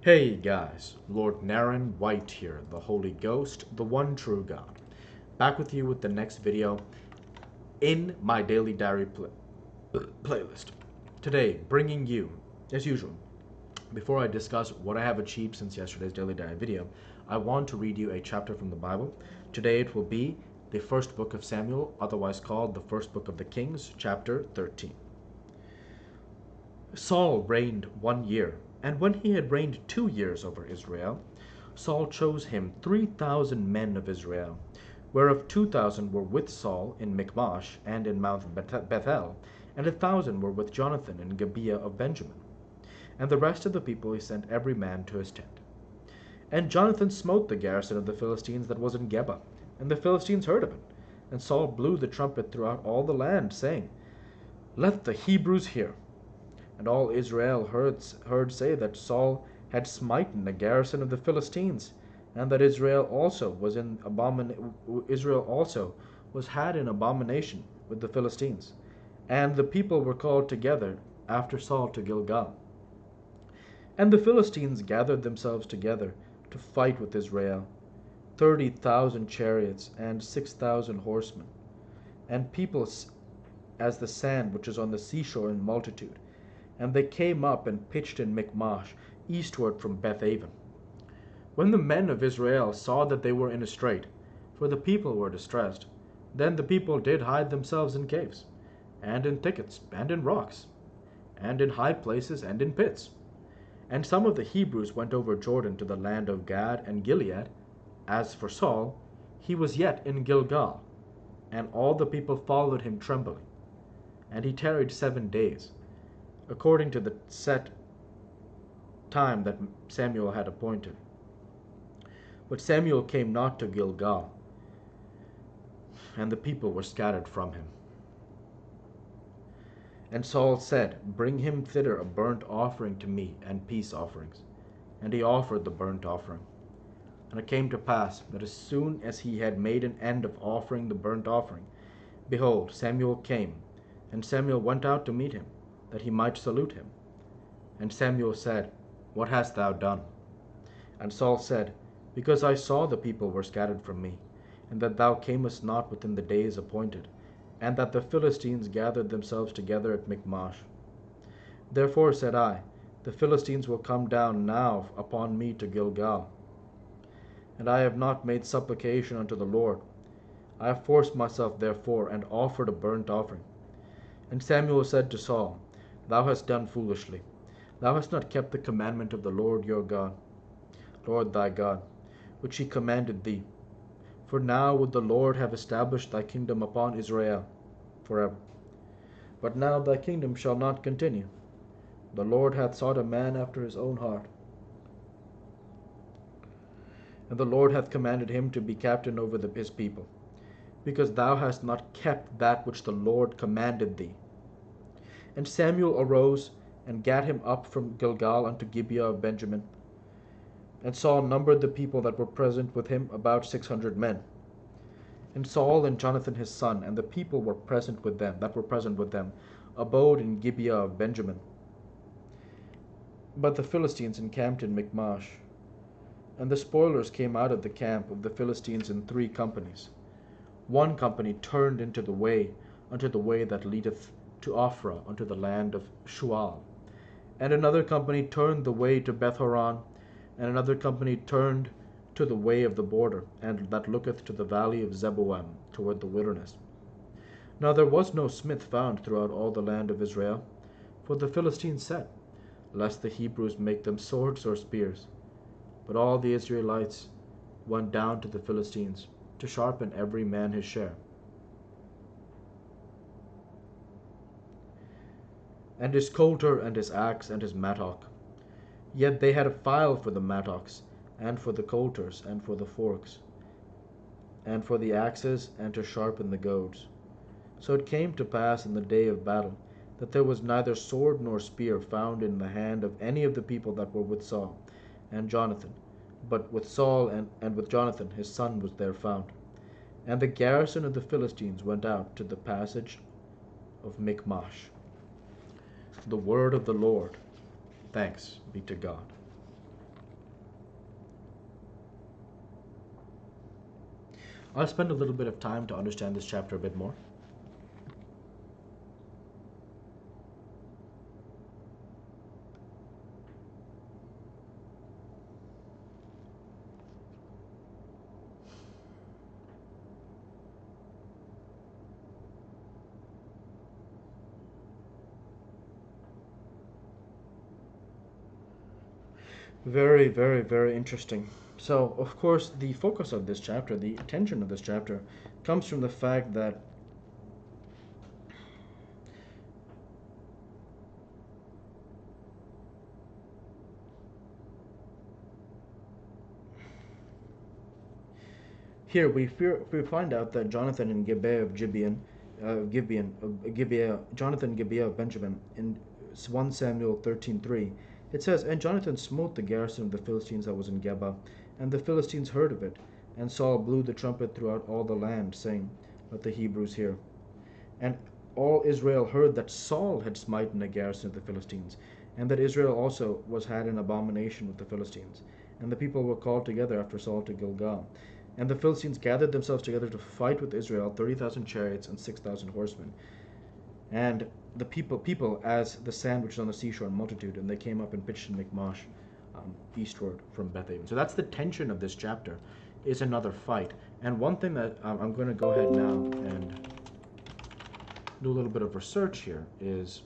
Hey guys, Lord Naren White here, the Holy Ghost, the one true God. Back with you with the next video in my daily diary playlist. Today, bringing you, as usual, before I discuss what I have achieved since yesterday's daily diary video, I want to read you a chapter from the Bible. Today it will be the first book of Samuel, otherwise called the first book of the Kings, chapter 13. Saul reigned 1 year, and when he had reigned 2 years over Israel, Saul chose him 3,000 men of Israel, whereof 2,000 were with Saul in Michmash and in Mount Bethel, and 1,000 were with Jonathan in Gibeah of Benjamin. And the rest of the people he sent every man to his tent. And Jonathan smote the garrison of the Philistines that was in Geba, and the Philistines heard of it. And Saul blew the trumpet throughout all the land, saying, Let the Hebrews hear. And all Israel heard say that Saul had smitten the garrison of the Philistines, and that Israel also was had in abomination with the Philistines. And the people were called together after Saul to Gilgal. And the Philistines gathered themselves together to fight with Israel, 30,000 chariots and 6,000 horsemen, and people as the sand which is on the seashore in multitude. And they came up and pitched in Michmash, eastward from Bethaven. When the men of Israel saw that they were in a strait, for the people were distressed, then the people did hide themselves in caves, and in thickets, and in rocks, and in high places, and in pits. And some of the Hebrews went over Jordan to the land of Gad and Gilead. As for Saul, he was yet in Gilgal, and all the people followed him trembling. And he tarried 7 days, according to the set time that Samuel had appointed. But Samuel came not to Gilgal, and the people were scattered from him. And Saul said, Bring him thither a burnt offering to me, and peace offerings. And he offered the burnt offering. And it came to pass that as soon as he had made an end of offering the burnt offering, behold, Samuel came, and Samuel went out to meet him, that he might salute him. And Samuel said, What hast thou done? And Saul said, Because I saw the people were scattered from me, and that thou camest not within the days appointed, and that the Philistines gathered themselves together at Michmash. Therefore said I, The Philistines will come down now upon me to Gilgal. And I have not made supplication unto the Lord. I have forced myself therefore, and offered a burnt offering. And Samuel said to Saul, Thou hast done foolishly. Thou hast not kept the commandment of the Lord your God, Lord thy God, which he commanded thee. For now would the Lord have established thy kingdom upon Israel forever. But now thy kingdom shall not continue. The Lord hath sought a man after his own heart. And the Lord hath commanded him to be captain over his people, because thou hast not kept that which the Lord commanded thee. And Samuel arose and gat him up from Gilgal unto Gibeah of Benjamin. And Saul numbered the people that were present with him about 600 men. And Saul and Jonathan his son and the people that were present with them abode in Gibeah of Benjamin. But the Philistines encamped in Michmash. And the spoilers came out of the camp of the Philistines in 3 companies. One company turned unto the way that leadeth to Ophrah, unto the land of Shual. And another company turned the way to Bethhoron, and another company turned to the way of the border, and that looketh to the valley of Zeboam, toward the wilderness. Now there was no smith found throughout all the land of Israel, for the Philistines said, Lest the Hebrews make them swords or spears. But all the Israelites went down to the Philistines, to sharpen every man his share. And his coulter, and his axe, and his mattock. Yet they had a file for the mattocks, and for the coulters, and for the forks, and for the axes, and to sharpen the goads. So it came to pass in the day of battle, that there was neither sword nor spear found in the hand of any of the people that were with Saul and Jonathan, but with Saul and with Jonathan his son was there found. And the garrison of the Philistines went out to the passage of Michmash. The word of the Lord. Thanks be to God. I'll spend a little bit of time to understand this chapter a bit more. Very, very, very interesting. So, of course, the focus of this chapter, the attention of this chapter, comes from the fact that here we find out that Jonathan and Gibeah of Jonathan Gibeah of Benjamin in 1 Samuel 13:3, it says, "And Jonathan smote the garrison of the Philistines that was in Geba, and the Philistines heard of it. And Saul blew the trumpet throughout all the land, saying, Let the Hebrews hear. And all Israel heard that Saul had smitten the garrison of the Philistines, and that Israel also was had an abomination with the Philistines. And the people were called together after Saul to Gilgal. And the Philistines gathered themselves together to fight with Israel, 30,000 chariots and 6,000 horsemen. And the people as the sand which is on the seashore in multitude, and they came up and pitched in Michmash, eastward from Bethaven." So that's the tension of this chapter, is another fight. And one thing that I'm going to go ahead now and do a little bit of research here is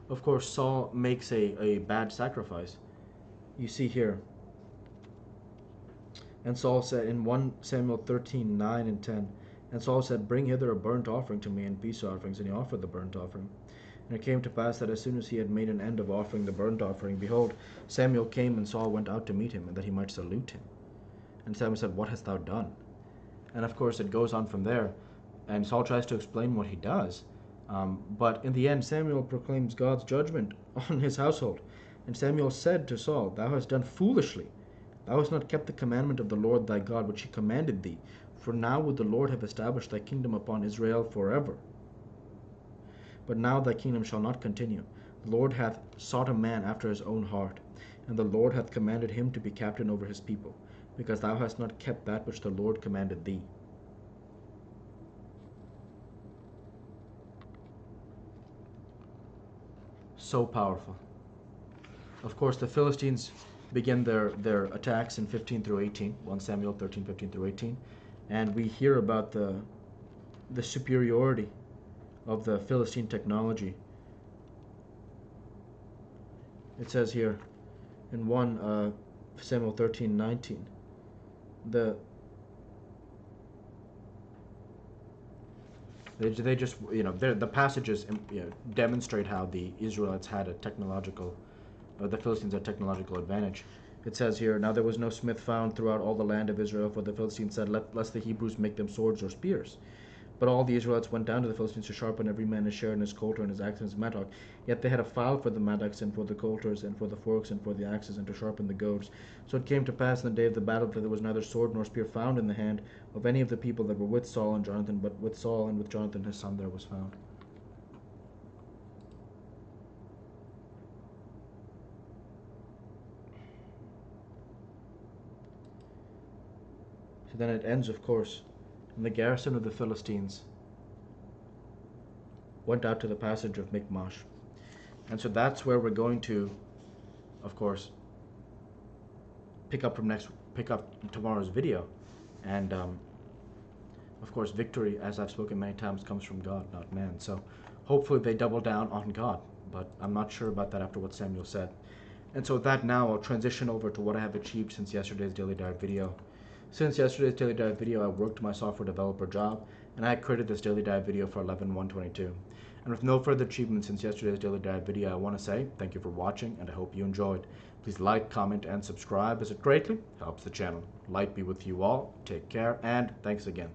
of course, Saul makes a bad sacrifice. You see here. And Saul said in 1 Samuel 13:9 and 10, and Saul said, "Bring hither a burnt offering to me and peace offerings." And he offered the burnt offering. And it came to pass that as soon as he had made an end of offering the burnt offering, behold, Samuel came, and Saul went out to meet him, and that he might salute him. And Samuel said, "What hast thou done?" And of course, it goes on from there. And Saul tries to explain what he does. But in the end, Samuel proclaims God's judgment on his household. And Samuel said to Saul, "Thou hast done foolishly. Thou hast not kept the commandment of the Lord thy God, which he commanded thee. For now would the Lord have established thy kingdom upon Israel forever. But now thy kingdom shall not continue. The Lord hath sought a man after his own heart, and the Lord hath commanded him to be captain over his people, because thou hast not kept that which the Lord commanded thee." So powerful. Of course, the Philistines begin their attacks in 15 through 18, 1 Samuel 13, 15 through 18, and we hear about the superiority of the Philistine technology. It says here in 1 Samuel 13:19, they just, the passages, demonstrate how the Israelites had a technological, or the Philistines had technological advantage. It says here, "Now there was no smith found throughout all the land of Israel, for the Philistines said, lest the Hebrews make them swords or spears. But all the Israelites went down to the Philistines to sharpen every man his share in his coulter and his axe and his mattock. Yet they had a file for the mattocks and for the coulters and for the forks and for the axes and to sharpen the goads. So it came to pass in the day of the battle that there was neither sword nor spear found in the hand of any of the people that were with Saul and Jonathan, but with Saul and with Jonathan his son there was found." So then it ends, of course, and the garrison of the Philistines went out to the passage of Michmash. And so that's where we're going to, of course, pick up tomorrow's video. And of course, victory, as I've spoken many times, comes from God, not man. So hopefully they double down on God, but I'm not sure about that after what Samuel said. And so with that, now I'll transition over to what I have achieved since yesterday's Daily Dive video. Since yesterday's Daily Dive video, I worked my software developer job, and I created this Daily Dive video for 11/1/22. And with no further achievements since yesterday's Daily Dive video, I want to say thank you for watching, and I hope you enjoyed. Please like, comment, and subscribe, as it greatly helps the channel. Light be with you all. Take care, and thanks again.